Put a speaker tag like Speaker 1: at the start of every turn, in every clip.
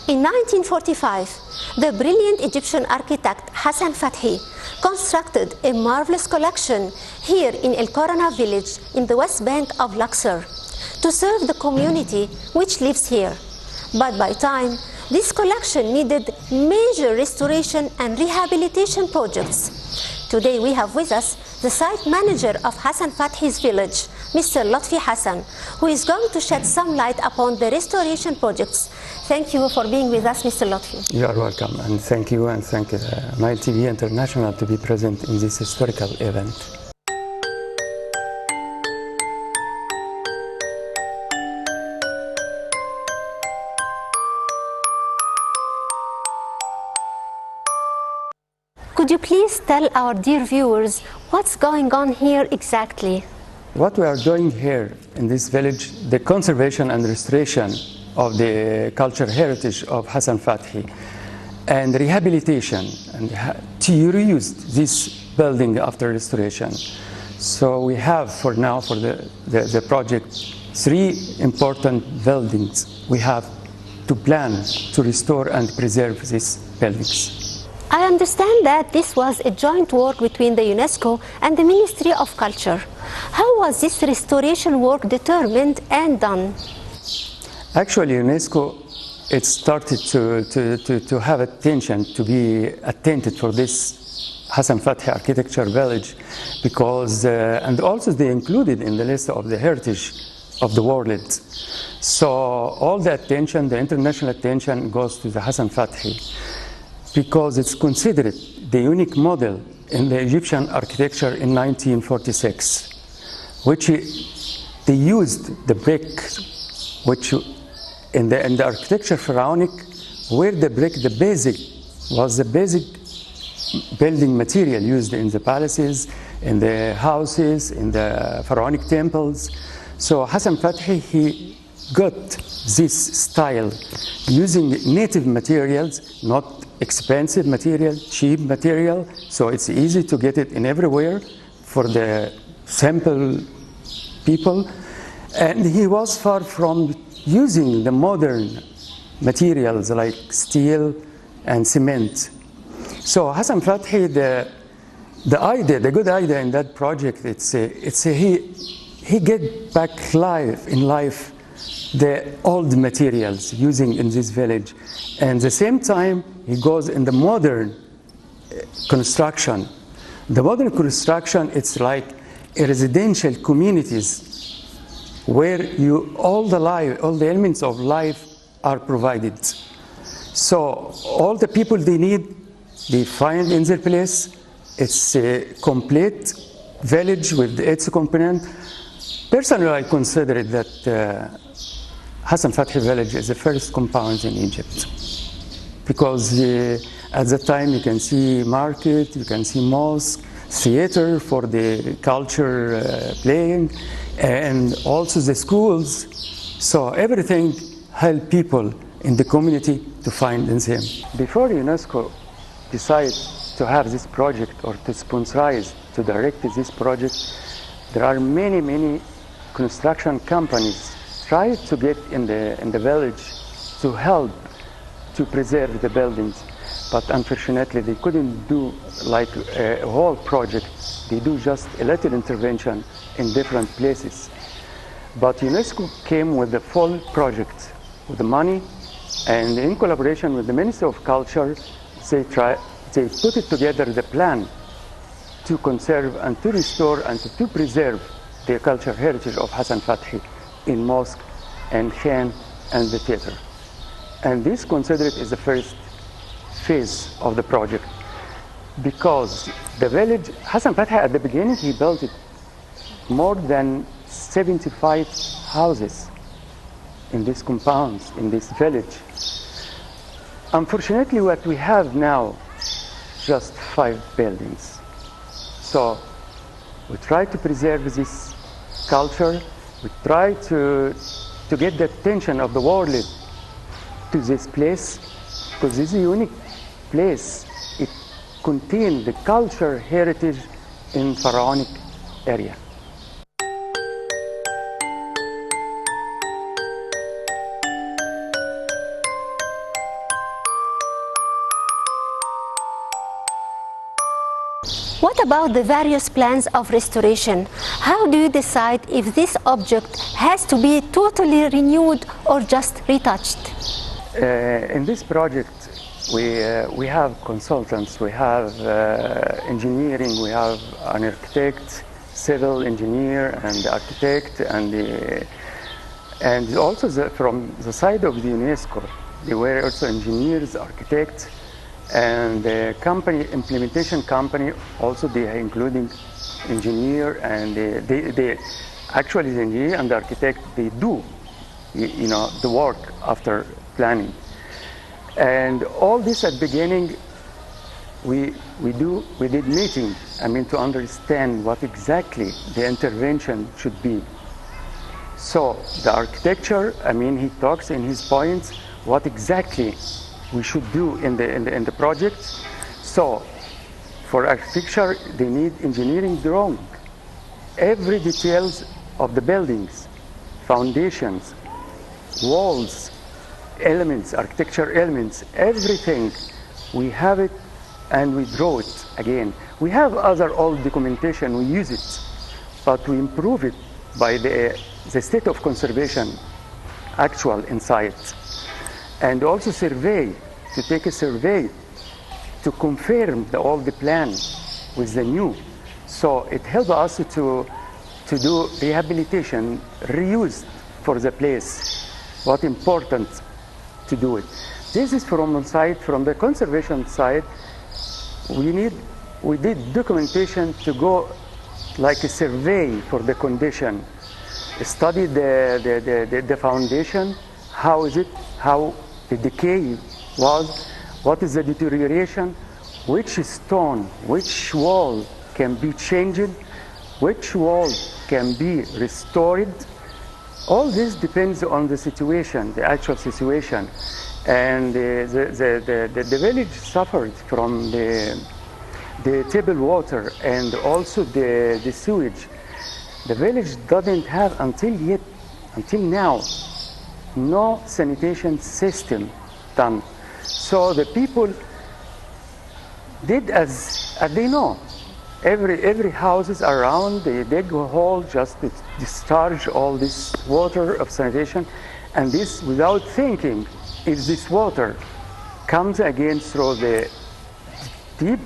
Speaker 1: In 1945, the brilliant Egyptian architect Hassan Fathi constructed a marvelous collection here in El Korana village in the west bank of Luxor to serve the community which lives here. But by time, this collection needed major restoration and rehabilitation projects. Today we have with us the site manager of Hassan Fathi's village, Mr. Lotfi Hassan, who is going to shed some light upon the restoration projects. Thank you for being with us, Mr. Lotfi.
Speaker 2: You are welcome, and thank you, and thank Nile TV International to be present in this historical event.
Speaker 1: Could you please tell our dear viewers what's going on here exactly?
Speaker 2: What we are doing here in this village, the conservation and restoration of the cultural heritage of Hassan Fathi and rehabilitation and to reuse this building after restoration. So we have for now, for the project, 3 important buildings we have to plan to restore and preserve these buildings.
Speaker 1: I understand that this was a joint work between the UNESCO and the Ministry of Culture. How was this restoration work determined and done?
Speaker 2: Actually, UNESCO, it started to have attention, to be attentive for this Hassan Fathi architecture village because, and also they included in the list of the heritage of the world. So all the attention, the international attention goes to the Hassan Fathi, because it's considered the unique model in the Egyptian architecture in 1946, which they used the brick, which in the architecture pharaonic, where the brick, the basic building material used in the palaces, in the houses, in the pharaonic temples. So Hassan Fathi, he got this style using native materials, not expensive material, cheap material, so it's easy to get it in everywhere for the simple people. And he was far from using the modern materials like steel and cement. So Hassan Fathi, the good idea in that project, he get back in life the old materials using in this village. And at the same time, he goes in the modern construction. The modern construction, it's like a residential communities where all the elements of life are provided. So all the people they need, they find in their place. It's a complete village with its component. Personally, I consider it that Hassan Fathi village is the first compound in Egypt, because at the time you can see market, you can see mosque, theater for the culture playing, and also the schools. So everything help people in the community to find in them. Before UNESCO decided to have this project or to sponsorize, to direct this project, there are many construction companies tried to get in the village to help to preserve the buildings, but unfortunately they couldn't do like a whole project. They do just a little intervention in different places. But UNESCO came with the full project, with the money, and in collaboration with the Ministry of Culture, they put it together, the plan to conserve and to restore and to preserve the cultural heritage of Hassan Fathi in mosque and khan and the theater. And this considered is the first phase of the project, because the village, Hassan Fathi at the beginning, he built it more than 75 houses in these compounds, in this village. Unfortunately, what we have now, just 5 buildings. So we try to preserve this culture. We try to get the attention of the world to this place, because this is a unique place. It contains the culture heritage in pharaonic area.
Speaker 1: What about the various plans of restoration? How do you decide if this object has to be totally renewed or just retouched?
Speaker 2: In this project, we have consultants, we have engineering, we have an architect, civil engineer, and the architect, and also from the side of the UNESCO, they were also engineers, architects, and the company, implementation company, also they are including engineer, and they actually the engineer and the architect, they do, the work after planning. And all this at beginning, we did meeting, to understand what exactly the intervention should be. So the architecture, he talks in his points what exactly we should do in the project. So for architecture, they need engineering drawing, every details of the buildings, foundations, walls, elements, architecture elements, everything. We have it and we draw it again. We have other old documentation, we use it, but we improve it by the state of conservation actual inside. And also survey, to take a survey to confirm the old plan with the new. So it helps us to do rehabilitation, reuse for the place. What important to do it. This is from one side. From the conservation side, we did documentation to go like a survey for the condition, study the foundation, how is it, how the decay was, what is the deterioration, which stone, which wall can be changed, which wall can be restored. All this depends on the situation, the actual situation. And the village suffered from the table water and also the sewage. The village doesn't have until now, no sanitation system done. So the people did as they know. Every houses around, they dig a hole just to discharge all this water of sanitation, and this without thinking if this water comes again through the deep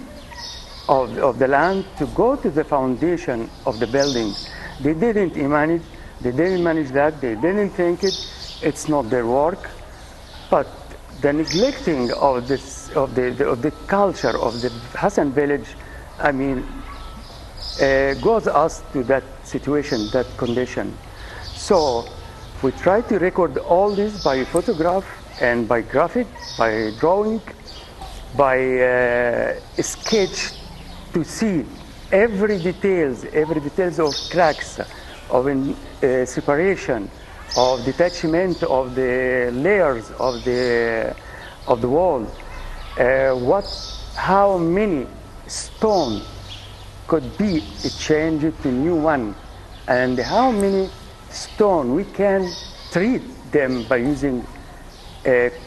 Speaker 2: of the land to go to the foundation of the building. They didn't manage that, they didn't think it, it's not their work, but the neglecting of the culture of the Hassan village, goes us to that situation, that condition. So we try to record all this by photograph and by graphic, by drawing, by sketch, to see every details of cracks, of separation, of detachment of the layers of the wall, how many stone could be changed to new one, and how many stone we can treat them by using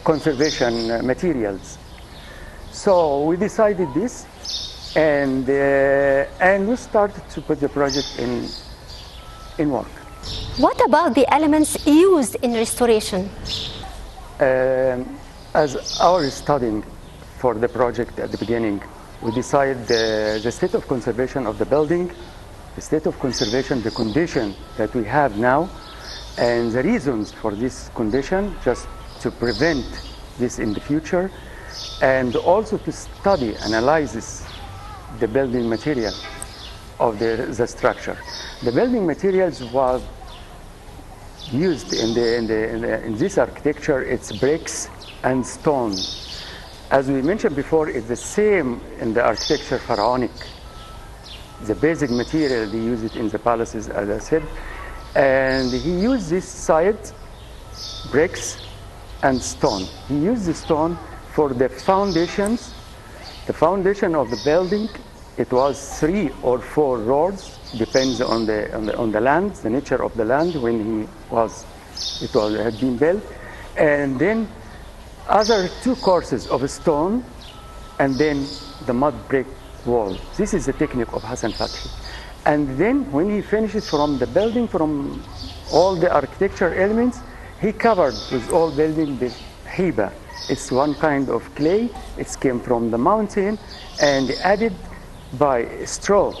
Speaker 2: conservation materials. So we decided this, and we started to put the project in work.
Speaker 1: What about the elements used in restoration?
Speaker 2: As our studying for the project at the beginning, we decided the state of conservation of the building, the state of conservation, the condition that we have now, and the reasons for this condition, just to prevent this in the future, and also to study, analyze the building material of the structure. The building materials was used in this architecture, it's bricks and stone. As we mentioned before, it's the same in the architecture pharaonic. The basic material, they use it in the palaces, as I said. And he used this side, bricks and stone. He used the stone for the foundations. The foundation of the building, it was 3 or 4 rods, depends on the land, the nature of the land when it had been built. And then other 2 courses of stone, and then the mud brick wall. This is the technique of Hassan Fathy. And then when he finishes from the building, from all the architecture elements, he covered with all building the hiba. It's one kind of clay. It came from the mountain and added by straw.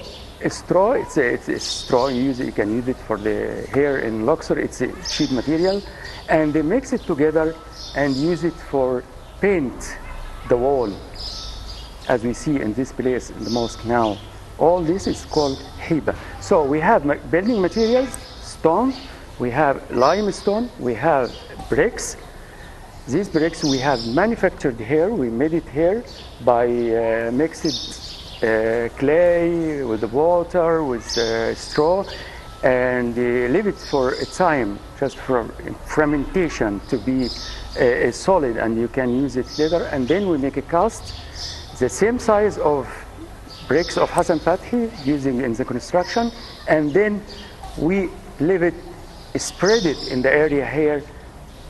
Speaker 2: A straw, it's a straw. You can use it for the hair in Luxor. It's a cheap material. And they mix it together and use it for paint the wall, as we see in this place in the mosque now. All this is called hiba. So we have building materials, stone, we have limestone, we have bricks. These bricks we have manufactured here. We made it here by mixed clay with water, with straw, and leave it for a time, just for fermentation to be solid, and you can use it later. And then we make a cast, the same size of bricks of Hassan Fathy using in the construction, and then we leave it, spread it in the area here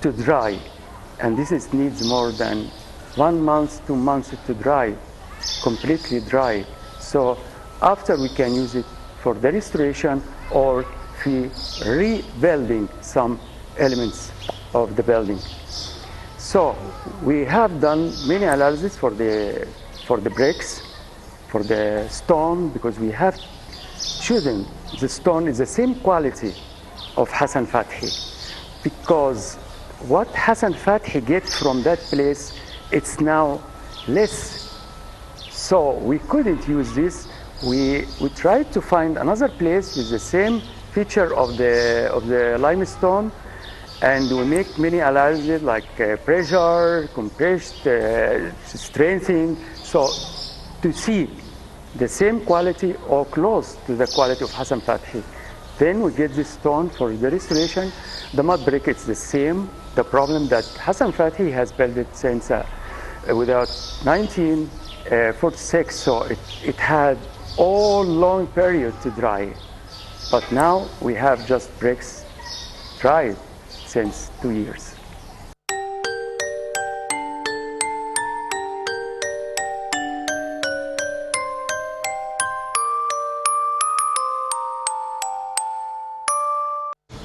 Speaker 2: to dry. And this needs more than 1 month, 2 months to dry, completely dry. So after we can use it for the restoration or rebuilding some elements of the building. So we have done many analysis for the bricks, for the stone, because we have chosen the stone is the same quality of Hassan Fathy, because what Hassan Fathy gets from that place, it's now less. So we couldn't use this. We tried to find another place with the same feature of the limestone, and we make many analyses like pressure, compression, strengthening, so to see the same quality or close to the quality of Hassan Fathy. Then we get this stone for the restoration. The mud brick, it's the same. The problem that Hassan Fathy has built it since without 1946, so it had all long period to dry. But now we have just bricks dried since 2 years.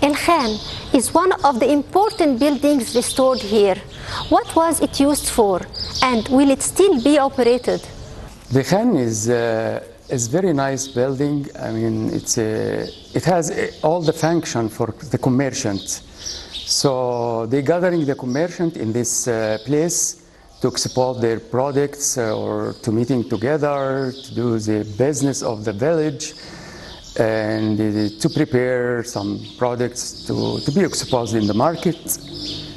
Speaker 1: El Khan is one of the important buildings restored here. What was it used for, and will it still be operated?
Speaker 2: The Khan is very nice building. I mean, it has all the function for the commerciants. So they're gathering the commerciant in this place to export their products or to meeting together, to do the business of the village, and to prepare some products to be exposed in the market.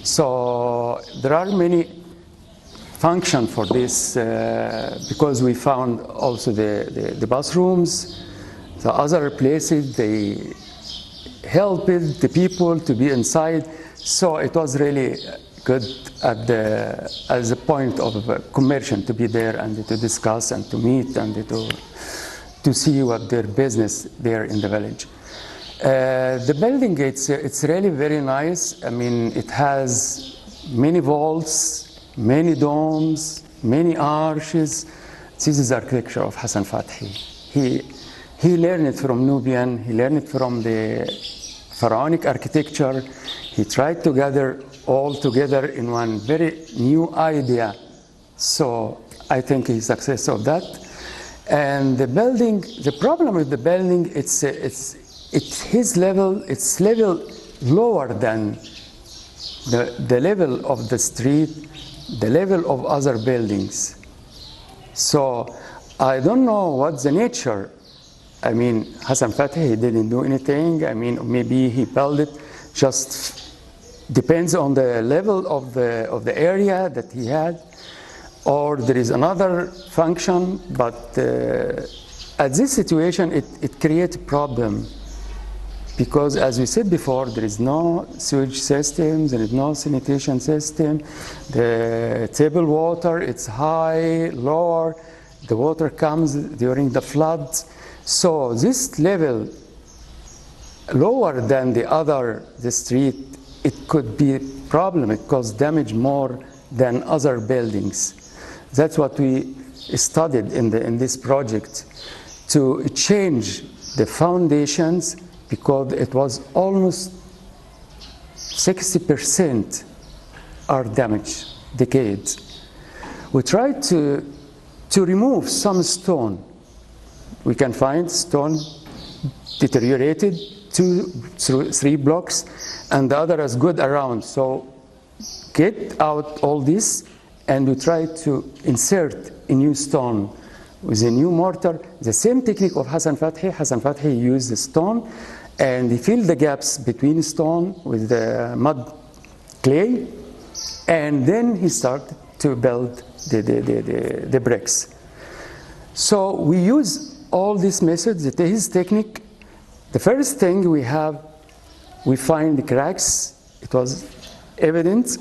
Speaker 2: So there are many functions for this because we found also the bathrooms, the other places, they helped the people to be inside. So it was really good as a point of commercial to be there and to discuss and to meet and to see what their business there in the village. The building, it's really very nice. I mean, it has many vaults, many domes, many arches. This is architecture of Hassan Fathy. He learned it from Nubian, he learned it from the pharaonic architecture. He tried to gather all together in one very new idea. So I think he's success of that. And the building, the problem with the building, it's his level, it's level lower than the level of the street, the level of other buildings. So I don't know what's the nature. I mean, Hassan Fathy, he didn't do anything. I mean, maybe he built it, just depends on the level of the area that he had. Or there is another function, but at this situation, it creates a problem. Because as we said before, there is no sewage system, there is no sanitation system. The table water, it's high, lower. The water comes during the floods. So this level, lower than the street, it could be a problem. It causes damage more than other buildings. That's what we studied in this project to change the foundations because it was almost 60% are damaged, decayed. We tried to remove some stone. We can find stone deteriorated 2 through 3 blocks, and the other is good around. So get out all this, and we try to insert a new stone with a new mortar. The same technique of Hassan Fathi. Hassan Fathi used the stone, and he filled the gaps between stone with the mud clay, and then he started to build the bricks. So we use all these methods, his technique. The first thing we find the cracks. It was evident.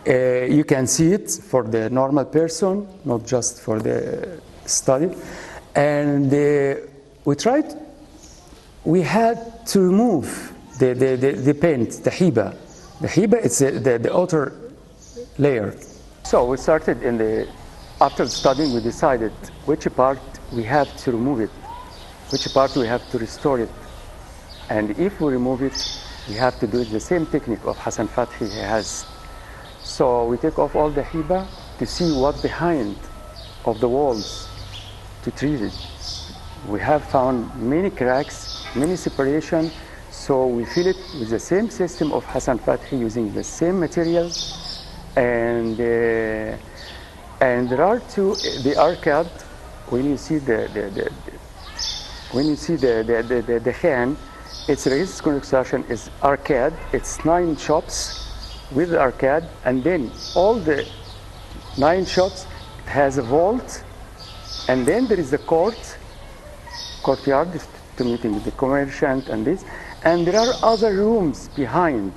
Speaker 2: You can see it for the normal person, not just for the study. And we had to remove the paint, the hiba. The hiba is the outer layer. So we started after studying, we decided which part we have to remove it, which part we have to restore it. And if we remove it, we have to do it the same technique of Hassan Fathi has. So we take off all the hiba to see what behind of the walls to treat it. We have found many cracks, many separation, so we fill it with the same system of Hassan Fathi using the same material. And there are the arcade. When you see the hand, its resistance construction is arcade. It's 9 shops with the arcade, and then all the 9 shops has a vault, and then there is a courtyard to meeting the commerciant and this, and there are other rooms behind,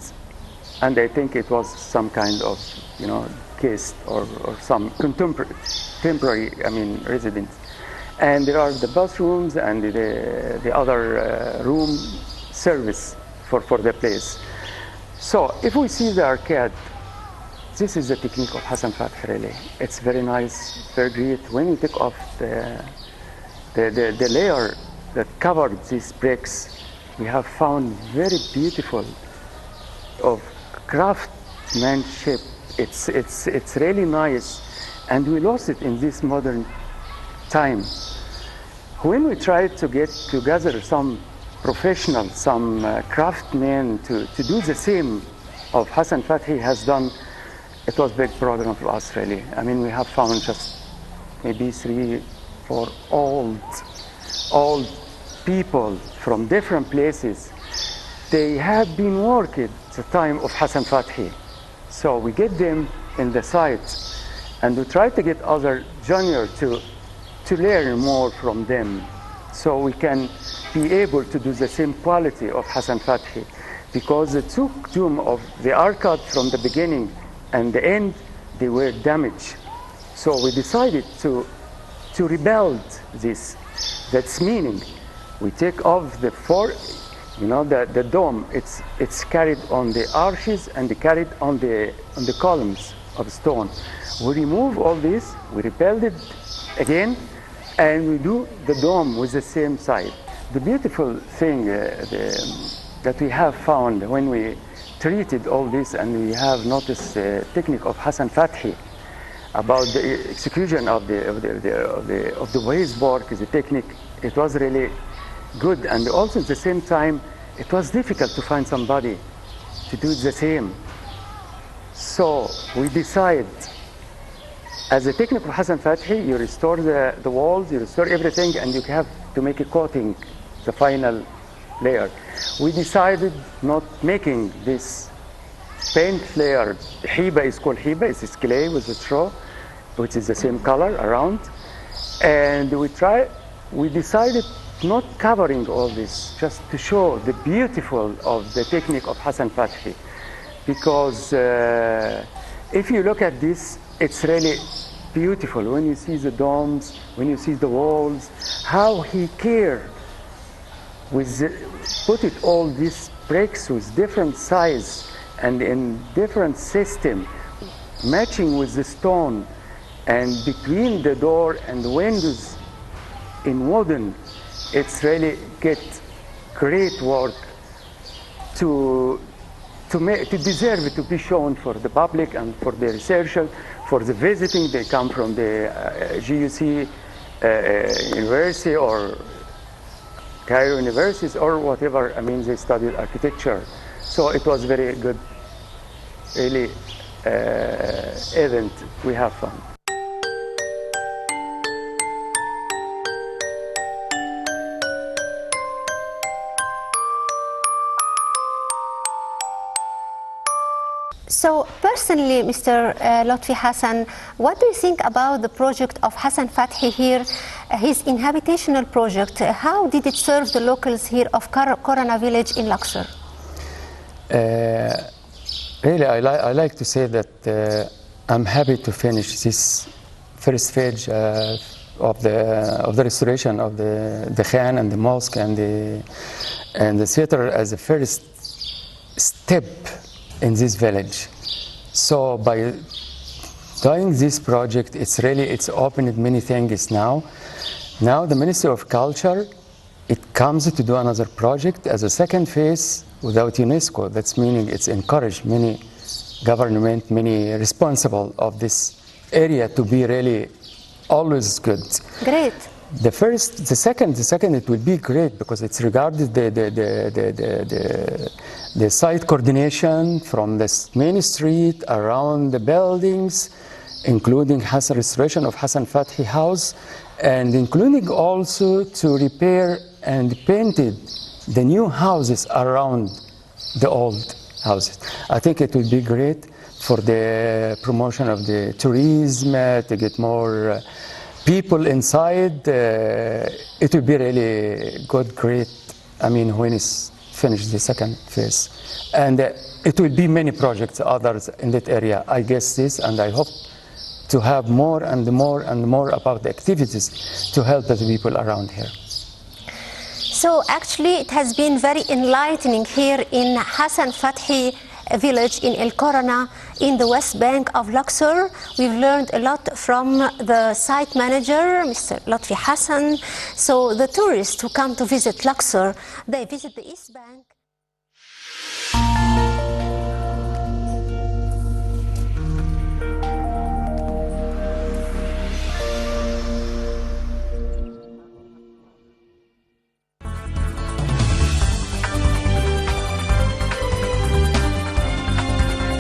Speaker 2: and I think it was some kind of case or some temporary residence. And there are the bathrooms and the other room service for the place. So if we see the arcade, this is the technique of Hassan Fathi really. It's very nice, very great. When you take off the layer that covered these bricks, we have found very beautiful of craftsmanship. It's really nice, and we lost it in this modern time. When we tried to get together some professionals, some craftsmen to do the same of Hassan Fathi has done, it was a big problem for us really. We have found just maybe 3 or 4 old people from different places. They had been working at the time of Hassan Fathi. So we get them in the site, and we try to get other juniors to learn more from them, so we can be able to do the same quality of Hassan Fathi, because the 2 dome of the arcade from the beginning and the end, they were damaged. So we decided to rebuild this. That's meaning we take off the 4, the dome. It's carried on the arches and carried on the columns of stone. We remove all this, we rebuild it again, and we do the dome with the same side. The beautiful thing that we have found when we treated all this, and we have noticed the technique of Hassan Fathi about the execution of the way his work is a technique. It was really good, and also at the same time, it was difficult to find somebody to do the same. So we decided, as a technique of Hassan Fathi, you restore the walls, you restore everything, and you have to make a coating, the final layer. We decided not making this paint layer. Hiba is called hiba. It's clay with a straw, which is the same color around. And we decided not covering all this, just to show the beautiful of the technique of Hassan Fathi. Because if you look at this, it's really beautiful. When you see the domes, when you see the walls, how he cared put it all these bricks with different size and in different system, matching with the stone, And between the door and the windows in wooden, it's really get great work to deserve to be shown for the public and for the researchers, for the visiting. They come from the GUC University or Cairo universities or whatever. I mean, they studied architecture. So it was very good, really event. We have fun.
Speaker 1: So personally, Mr. Lotfi Hassan, what do you think about the project of Hassan Fathi here, his inhabitational project? How did it serve the locals here of Corona Village in Luxor?
Speaker 2: Really, I like to say that I'm happy to finish this first stage of the restoration of the Khan and the mosque and the theater as the first step in this village. So by doing this project, it's opened many things now. Now the Ministry of Culture, it comes to do another project as a second phase without UNESCO. That's meaning it's encouraged many government, many responsible of this area to be really always good.
Speaker 1: Great.
Speaker 2: The second, it will be great because it's regarded the site coordination from the main street around the buildings, including restoration of Hassan Fathi house, and including also to repair and painted the new houses around the old houses. I think it will be great for the promotion of the tourism, to get more people inside. It will be really good, great. I mean, when it's finished the second phase. And it will be many projects, others in that area. I guess this, and I hope to have more and more and more about the activities to help the people around here.
Speaker 1: So actually it has been very enlightening here in Hassan Fathi village in El Corona in the West Bank of Luxor. We've learned a lot from the site manager, Mr. Lotfi Hassan. So the tourists who come to visit Luxor, they visit the East Bank.